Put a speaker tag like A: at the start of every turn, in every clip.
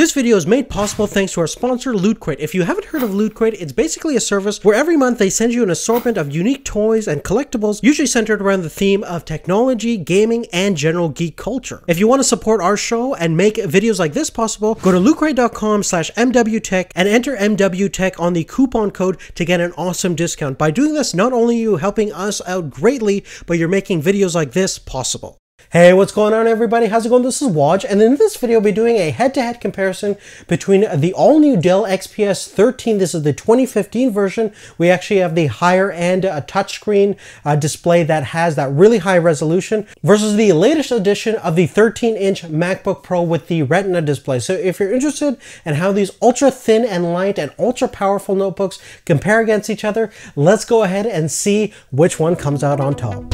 A: This video is made possible thanks to our sponsor, Lootcrate. If you haven't heard of Lootcrate, it's basically a service where every month they send you an assortment of unique toys and collectibles, usually centered around the theme of technology, gaming, and general geek culture. If you want to support our show and make videos like this possible, go to lootcrate.com/MWTech and enter MWTech on the coupon code to get an awesome discount. By doing this, not only are you helping us out greatly, but you're making videos like this possible. Hey, what's going on everybody? How's it going? This is Waj, and in this video I'll be doing a head-to-head comparison between the all-new Dell XPS 13, this is the 2015 version. We actually have the higher-end touchscreen display that has that really high resolution, versus the latest edition of the 13-inch MacBook Pro with the Retina display. So if you're interested in how these ultra-thin and light and ultra-powerful notebooks compare against each other, let's go ahead and see which one comes out on top.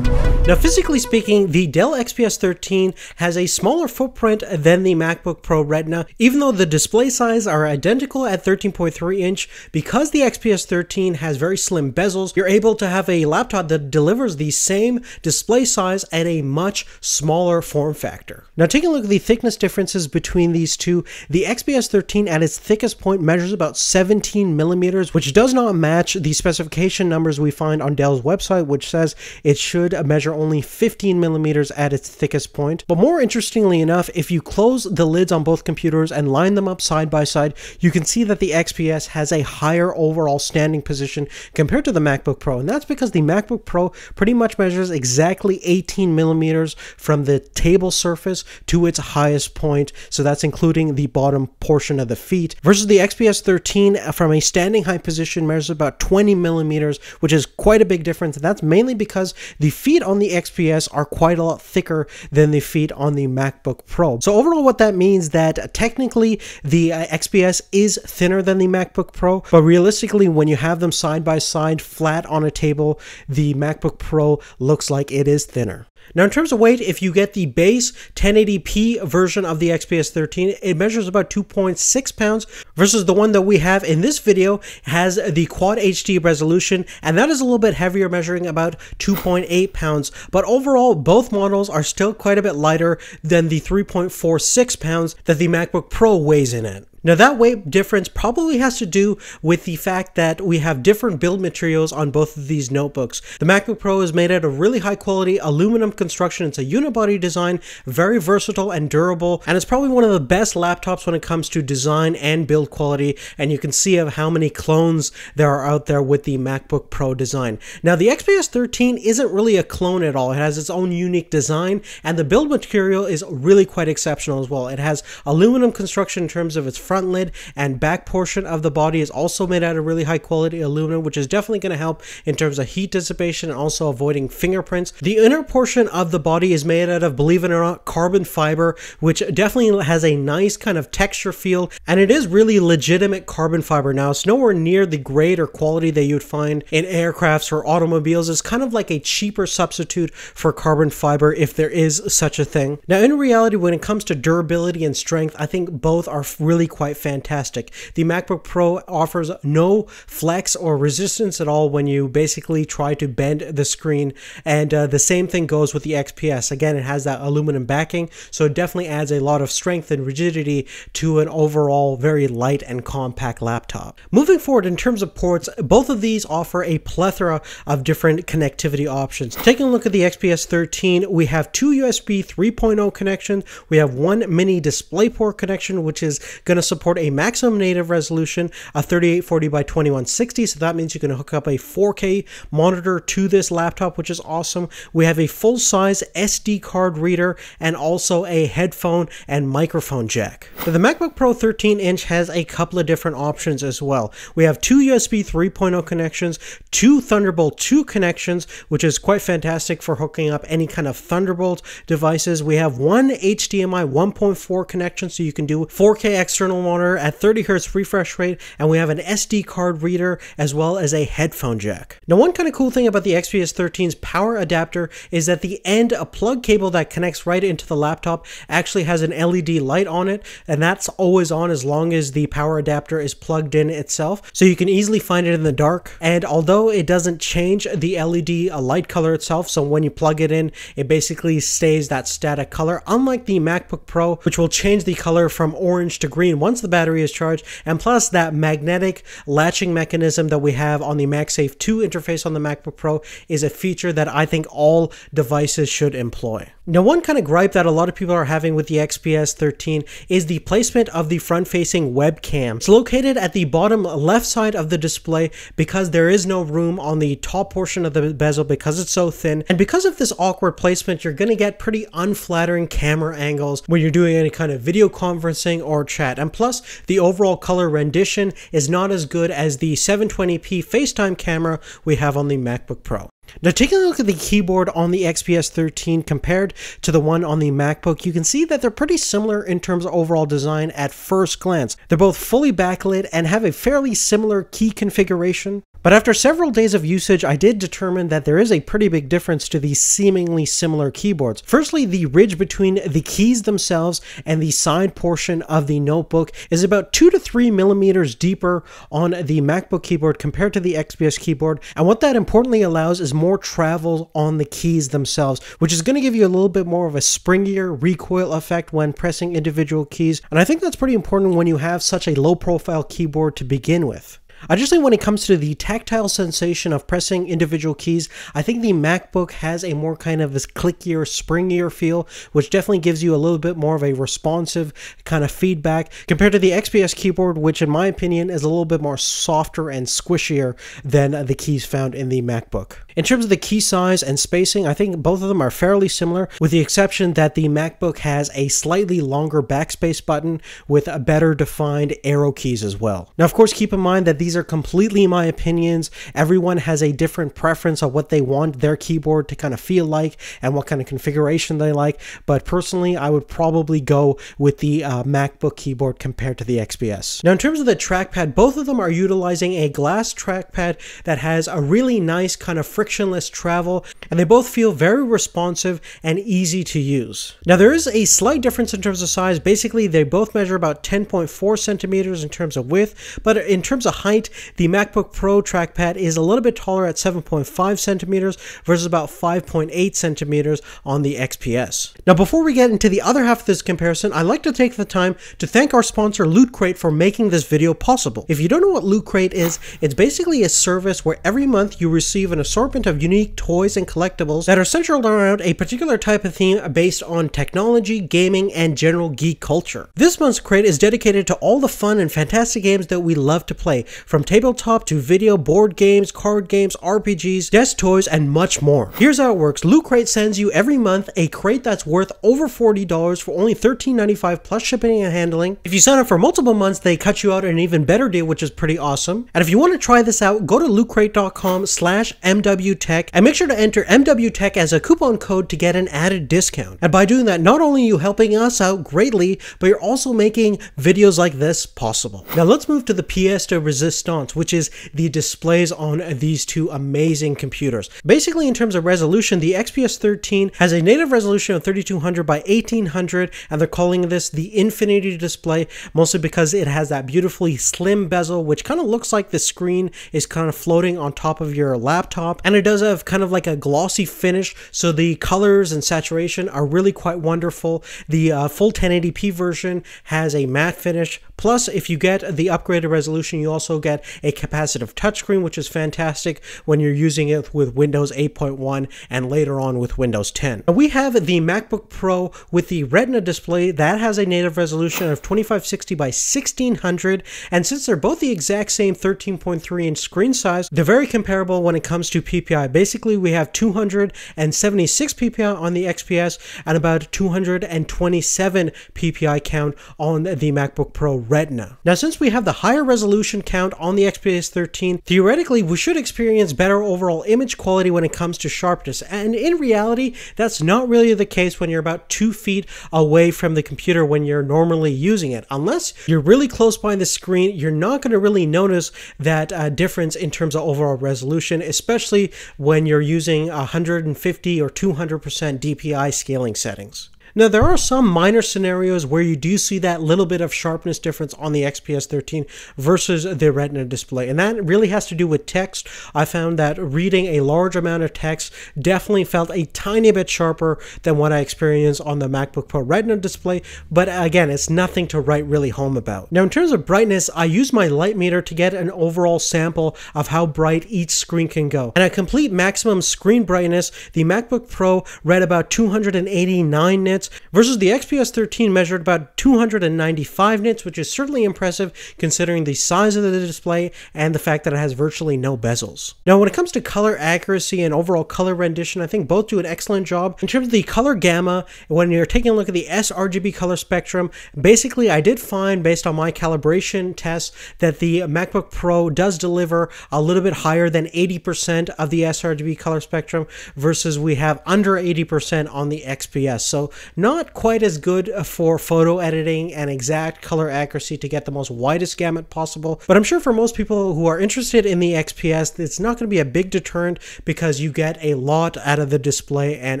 A: Now, physically speaking, the Dell XPS 13 has a smaller footprint than the MacBook Pro Retina. Even though the display size are identical at 13.3 inch, because the XPS 13 has very slim bezels, you're able to have a laptop that delivers the same display size at a much smaller form factor. Now, taking a look at the thickness differences between these two, the XPS 13 at its thickest point measures about 17 millimeters, which does not match the specification numbers we find on Dell's website, which says it should measure only 15 millimeters at its thickest point. But more interestingly enough, if you close the lids on both computers and line them up side by side, you can see that the XPS has a higher overall standing position compared to the MacBook Pro. And that's because the MacBook Pro pretty much measures exactly 18 millimeters from the table surface to its highest point. So that's including the bottom portion of the feet, versus the XPS 13 from a standing height position measures about 20 millimeters, which is quite a big difference. And that's mainly because the feet on the XPS are quite a lot thicker than the feet on the MacBook Pro. So overall, what that means that technically the XPS is thinner than the MacBook Pro, but realistically, when you have them side by side flat on a table, the MacBook Pro looks like it is thinner. Now, in terms of weight, if you get the base 1080p version of the XPS 13, it measures about 2.6 pounds, versus the one that we have in this video has the Quad HD resolution, and that is a little bit heavier, measuring about 2.8 pounds. But overall, both models are still quite a bit lighter than the 3.46 pounds that the MacBook Pro weighs in at. Now, that weight difference probably has to do with the fact that we have different build materials on both of these notebooks. The MacBook Pro is made out of really high quality aluminum construction. It's a unibody design, very versatile and durable, and it's probably one of the best laptops when it comes to design and build quality, and you can see how many clones there are out there with the MacBook Pro design. Now, the XPS 13 isn't really a clone at all. It has its own unique design, and the build material is really quite exceptional as well. It has aluminum construction in terms of its front lid, and back portion of the body is also made out of really high quality aluminum, which is definitely going to help in terms of heat dissipation and also avoiding fingerprints. The inner portion of the body is made out of, believe it or not, carbon fiber, which definitely has a nice kind of texture feel, and it is really legitimate carbon fiber. Now, it's nowhere near the grade or quality that you'd find in aircrafts or automobiles. It's kind of like a cheaper substitute for carbon fiber, if there is such a thing. Now, in reality, when it comes to durability and strength, I think both are really quite fantastic. The MacBook Pro offers no flex or resistance at all when you basically try to bend the screen, and the same thing goes with the XPS. Again, it has that aluminum backing, so it definitely adds a lot of strength and rigidity to an overall very light and compact laptop. Moving forward, in terms of ports, both of these offer a plethora of different connectivity options. Taking a look at the XPS 13, we have two USB 3.0 connections. We have one mini DisplayPort connection, which is going to support a maximum native resolution of 3840 by 2160, so that means you can hook up a 4K monitor to this laptop, which is awesome. We have a full-size SD card reader and also a headphone and microphone jack. Now, the MacBook Pro 13-inch has a couple of different options as well. We have two USB 3.0 connections, two Thunderbolt 2 connections, which is quite fantastic for hooking up any kind of Thunderbolt devices. We have one HDMI 1.4 connection, so you can do 4K external external monitor at 30 Hz refresh rate, and we have an SD card reader as well as a headphone jack. Now, one kind of cool thing about the XPS 13's power adapter is that the end, a plug cable that connects right into the laptop, actually has an LED light on it, and that's always on as long as the power adapter is plugged in itself, so you can easily find it in the dark. And although it doesn't change the LED light color itself, so when you plug it in, it basically stays that static color, unlike the MacBook Pro, which will change the color from orange to green once the battery is charged. And plus, that magnetic latching mechanism that we have on the MagSafe 2 interface on the MacBook Pro is a feature that I think all devices should employ. Now, one kind of gripe that a lot of people are having with the XPS 13 is the placement of the front-facing webcam. It's located at the bottom left side of the display because there is no room on the top portion of the bezel because it's so thin. And because of this awkward placement, you're going to get pretty unflattering camera angles when you're doing any kind of video conferencing or chat. And plus, the overall color rendition is not as good as the 720p FaceTime camera we have on the MacBook Pro. Now, taking a look at the keyboard on the XPS 13 compared to the one on the MacBook, you can see that they're pretty similar in terms of overall design at first glance. They're both fully backlit and have a fairly similar key configuration. But after several days of usage, I did determine that there is a pretty big difference to these seemingly similar keyboards. Firstly, the ridge between the keys themselves and the side portion of the notebook is about 2 to 3 millimeters deeper on the MacBook keyboard compared to the XPS keyboard. And what that importantly allows is more travel on the keys themselves, which is going to give you a little bit more of a springier recoil effect when pressing individual keys. And I think that's pretty important when you have such a low profile keyboard to begin with. Additionally, when it comes to the tactile sensation of pressing individual keys, I think the MacBook has a more kind of this clickier, springier feel, which definitely gives you a little bit more of a responsive kind of feedback compared to the XPS keyboard, which in my opinion is a little bit more softer and squishier than the keys found in the MacBook. In terms of the key size and spacing, I think both of them are fairly similar, with the exception that the MacBook has a slightly longer backspace button with a better defined arrow keys as well. Now, of course, keep in mind that these are completely my opinions. Everyone has a different preference of what they want their keyboard to kind of feel like and what kind of configuration they like. But personally, I would probably go with the MacBook keyboard compared to the XPS. Now, in terms of the trackpad, both of them are utilizing a glass trackpad that has a really nice kind of frictionless travel, and they both feel very responsive and easy to use. Now, there is a slight difference in terms of size. Basically, they both measure about 10.4 centimeters in terms of width, but in terms of height, the MacBook Pro trackpad is a little bit taller at 7.5 centimeters versus about 5.8 centimeters on the XPS. Now, before we get into the other half of this comparison, I'd like to take the time to thank our sponsor Lootcrate for making this video possible. If you don't know what Lootcrate is, it's basically a service where every month you receive an assortment of unique toys and collectibles that are centered around a particular type of theme based on technology, gaming, and general geek culture. This month's crate is dedicated to all the fun and fantastic games that we love to play, from tabletop to video, board games, card games, RPGs, desk toys, and much more. Here's how it works. Loot Crate sends you every month a crate that's worth over $40 for only $13.95 plus shipping and handling. If you sign up for multiple months, they cut you out an even better deal, which is pretty awesome. And if you want to try this out, go to lootcrate.com/MWTech and make sure to enter MWTech as a coupon code to get an added discount. And by doing that, not only are you helping us out greatly, but you're also making videos like this possible. Now let's move to the pièce de résistance, which is the displays on these two amazing computers. Basically, in terms of resolution, the XPS 13 has a native resolution of 3200 by 1800, and they're calling this the Infinity display, mostly because it has that beautifully slim bezel, which kind of looks like the screen is kind of floating on top of your laptop, and it does have kind of like a glossy finish, so the colors and saturation are really quite wonderful. The full 1080p version has a matte finish, plus if you get the upgraded resolution, you also get a capacitive touchscreen, which is fantastic when you're using it with Windows 8.1 and later on with Windows 10. Now, we have the MacBook Pro with the Retina display that has a native resolution of 2560 by 1600, and since they're both the exact same 13.3 inch screen size, they're very comparable when it comes to PPI. Basically, we have 276 PPI on the XPS and about 227 PPI count on the MacBook Pro Retina. Now, since we have the higher resolution count found on the XPS 13, theoretically we should experience better overall image quality when it comes to sharpness, and in reality that's not really the case when you're about 2 feet away from the computer when you're normally using it. Unless you're really close by the screen, you're not going to really notice that difference in terms of overall resolution, especially when you're using 150 or 200% DPI scaling settings. Now, there are some minor scenarios where you do see that little bit of sharpness difference on the XPS 13 versus the Retina display, and that really has to do with text. I found that reading a large amount of text definitely felt a tiny bit sharper than what I experienced on the MacBook Pro Retina display, but again, it's nothing to write really home about. Now, in terms of brightness, I used my light meter to get an overall sample of how bright each screen can go, and at complete maximum screen brightness, the MacBook Pro read about 289 nits, versus the XPS 13 measured about 295 nits, which is certainly impressive considering the size of the display and the fact that it has virtually no bezels. Now, when it comes to color accuracy and overall color rendition, I think both do an excellent job. In terms of the color gamma, when you're taking a look at the sRGB color spectrum, basically I did find, based on my calibration tests, that the MacBook Pro does deliver a little bit higher than 80% of the sRGB color spectrum versus we have under 80% on the XPS. So not quite as good for photo editing and exact color accuracy to get the most widest gamut possible, but I'm sure for most people who are interested in the XPS, it's not going to be a big deterrent because you get a lot out of the display, and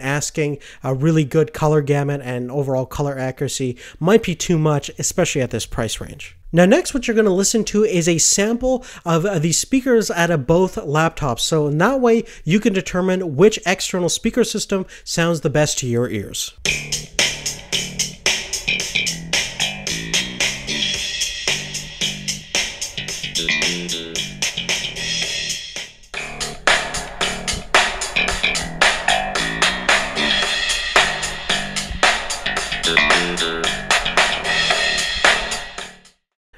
A: asking a really good color gamut and overall color accuracy might be too much, especially at this price range. Now, next, what you're going to listen to is a sample of the speakers out of both laptops. So in that way, you can determine which external speaker system sounds the best to your ears.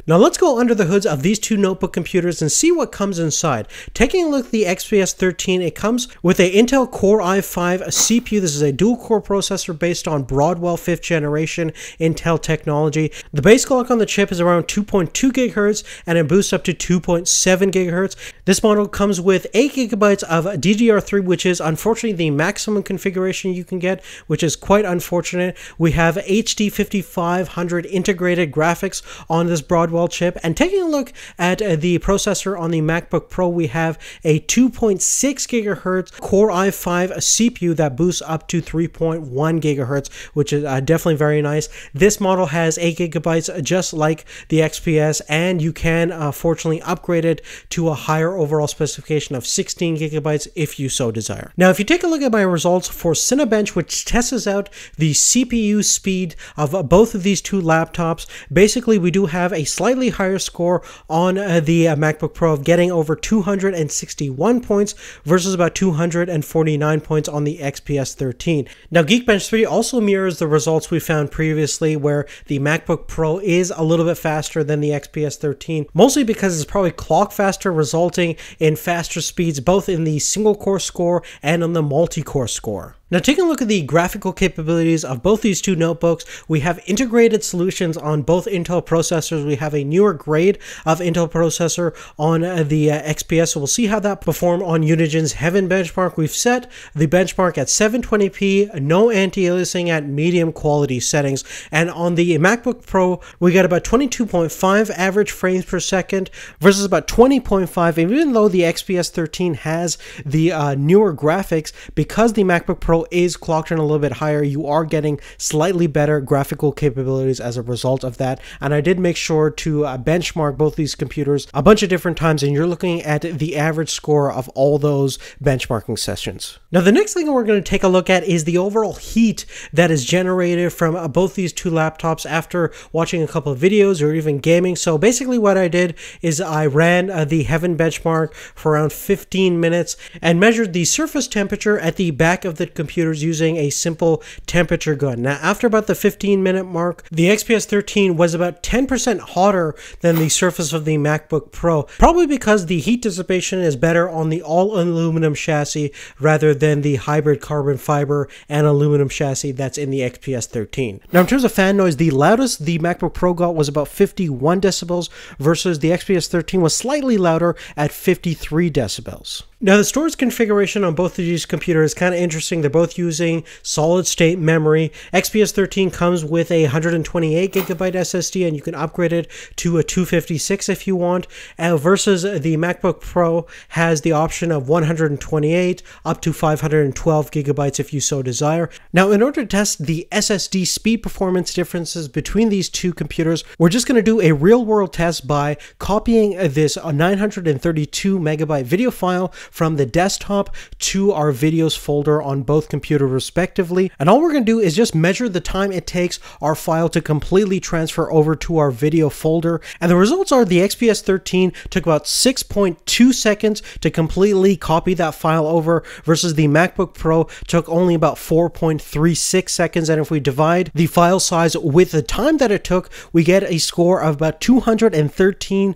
A: Now let's go under the hoods of these two notebook computers and see what comes inside. Taking a look at the XPS 13, it comes with an Intel Core i5 CPU. This is a dual-core processor based on Broadwell 5th generation Intel technology. The base clock on the chip is around 2.2 GHz and it boosts up to 2.7 GHz. This model comes with 8 GB of DDR3, which is unfortunately the maximum configuration you can get, which is quite unfortunate. We have HD 5500 integrated graphics on this Broadwell chip, and taking a look at the processor on the MacBook Pro, we have a 2.6 GHz Core i5 CPU that boosts up to 3.1 GHz, which is definitely very nice. This model has 8 GB just like the XPS, and you can fortunately upgrade it to a higher overall specification of 16 GB if you so desire. Now, if you take a look at my results for CINEBENCH, which tests out the CPU speed of both of these two laptops, basically we do have a slightly higher score on the MacBook Pro of getting over 261 points versus about 249 points on the XPS 13. Now, GEEKBENCH 3 also mirrors the results we found previously, where the MacBook Pro is a little bit faster than the XPS 13, mostly because it's probably clock faster, resulting in faster speeds both in the single core score and on the multi-core score. Now, taking a look at the graphical capabilities of both these two notebooks, we have integrated solutions on both Intel processors. We have a newer grade of Intel processor on the XPS, so we'll see how that performs on Unigine's Heaven benchmark. We've set the benchmark at 720p, no anti-aliasing at medium quality settings, and on the MacBook Pro, we got about 22.5 average frames per second versus about 20.5, even though the XPS 13 has the newer graphics, because the MacBook Pro is clocked in a little bit higher, you are getting slightly better graphical capabilities as a result of that. And I did make sure to benchmark both these computers a bunch of different times, and you're looking at the average score of all those benchmarking sessions. Now, the next thing we're going to take a look at is the overall heat that is generated from both these two laptops after watching a couple of videos or even gaming. So basically what I did is I ran the Heaven benchmark for around 15 minutes and measured the surface temperature at the back of the computer computers using a simple temperature gun. Now, after about the 15-minute mark, the XPS 13 was about 10% hotter than the surface of the MacBook Pro, probably because the heat dissipation is better on the all-aluminum chassis rather than the hybrid carbon fiber and aluminum chassis that's in the XPS 13. Now, in terms of fan noise, the loudest the MacBook Pro got was about 51 decibels versus the XPS 13 was slightly louder at 53 decibels. Now, the storage configuration on both of these computers is kind of interesting. They're both using solid-state memory. XPS 13 comes with a 128GB SSD, and you can upgrade it to a 256 if you want, versus the MacBook Pro has the option of 128 up to 512GB if you so desire. Now, in order to test the SSD speed performance differences between these two computers, we're just going to do a real-world test by copying this 932MB video file from the desktop to our videos folder on both computers respectively. And all we're going to do is just measure the time it takes our file to completely transfer over to our video folder. And the results are the XPS 13 took about 6.2 seconds to completely copy that file over versus the MacBook Pro took only about 4.36 seconds. And if we divide the file size with the time that it took, we get a score of about 213.76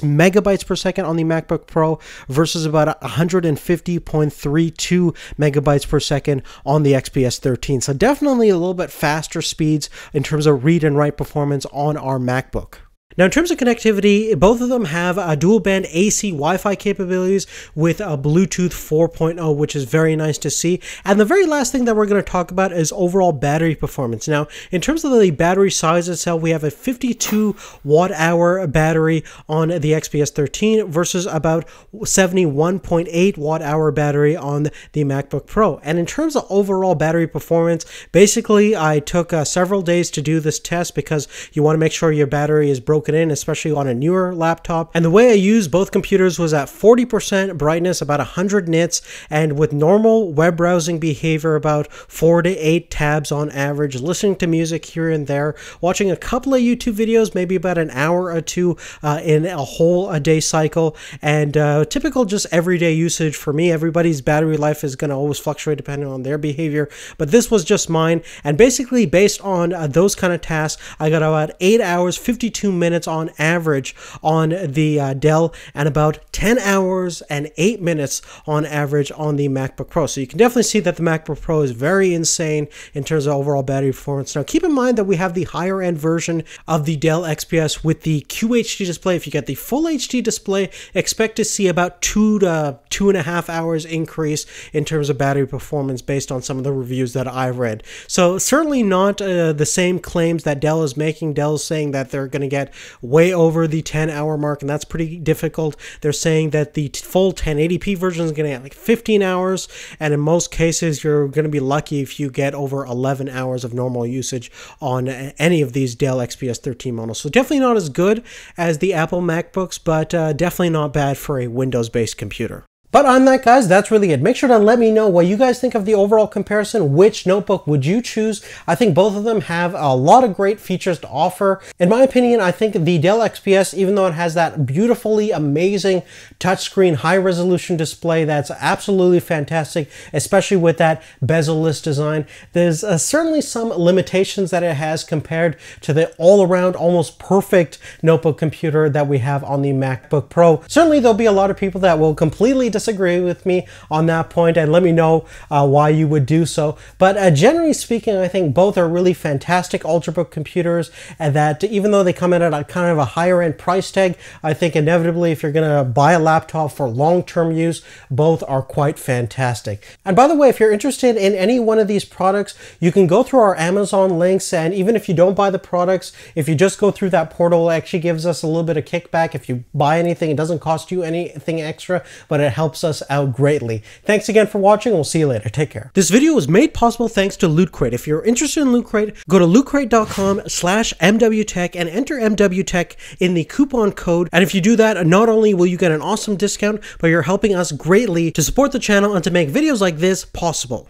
A: megabytes per second on the MacBook Pro versus about 150.32 megabytes per second on the XPS 13. So definitely a little bit faster speeds in terms of read and write performance on our MacBook. Now, in terms of connectivity, both of them have dual band AC Wi-Fi capabilities with a Bluetooth 4.0, which is very nice to see. And the very last thing that we're going to talk about is overall battery performance. Now, in terms of the battery size itself, we have a 52 watt-hour battery on the XPS 13 versus about 71.8 watt-hour battery on the MacBook Pro. And in terms of overall battery performance, basically, I took several days to do this test because you want to make sure your battery is broken in, especially on a newer laptop. And the way I used both computers was at 40% brightness, about 100 nits, and with normal web browsing behavior, about 4 to 8 tabs on average, listening to music here and there, watching a couple of YouTube videos, maybe about an hour or two in a whole day cycle, and typical just everyday usage for me. Everybody's battery life is going to always fluctuate depending on their behavior, but this was just mine. And basically, based on those kind of tasks, I got about 8 hours, 52 minutes on average on the Dell, and about 10 hours and 8 minutes on average on the MacBook Pro. So you can definitely see that the MacBook Pro is very insane in terms of overall battery performance. Now, keep in mind that we have the higher end version of the Dell XPS with the QHD display. If you get the full HD display, expect to see about 2 to 2.5 hours increase in terms of battery performance based on some of the reviews that I've read. So certainly not the same claims that Dell is making. Dell is saying that they're going to get way over the 10-hour mark, and that's pretty difficult. They're saying that the full 1080p version is going to get like 15 hours, and in most cases, you're going to be lucky if you get over 11 hours of normal usage on any of these Dell XPS 13 models. So definitely not as good as the Apple MacBooks, but definitely not bad for a Windows-based computer. But on that, guys, that's really it. Make sure to let me know what you guys think of the overall comparison. Which notebook would you choose? I think both of them have a lot of great features to offer. In my opinion, I think the Dell XPS, even though it has that beautifully amazing touchscreen high-resolution display that's absolutely fantastic, especially with that bezel-less design, there's certainly some limitations that it has compared to the all-around, almost perfect notebook computer that we have on the MacBook Pro. Certainly, there'll be a lot of people that will completely disagree with me on that point, and let me know why you would do so. But generally speaking, I think both are really fantastic ultrabook computers, and that even though they come in at a kind of a higher end price tag, I think inevitably if you're going to buy a laptop for long-term use, both are quite fantastic. And by the way, if you're interested in any one of these products, you can go through our Amazon links, and even if you don't buy the products, if you just go through that portal, it actually gives us a little bit of kickback. If you buy anything, it doesn't cost you anything extra, but it helps us out greatly. Thanks again for watching. We'll see you later. Take care. This video was made possible thanks to Lootcrate. If you're interested in Lootcrate, go to lootcrate.com/MWTech and enter MWTech in the coupon code. And if you do that, not only will you get an awesome discount, but you're helping us greatly to support the channel and to make videos like this possible.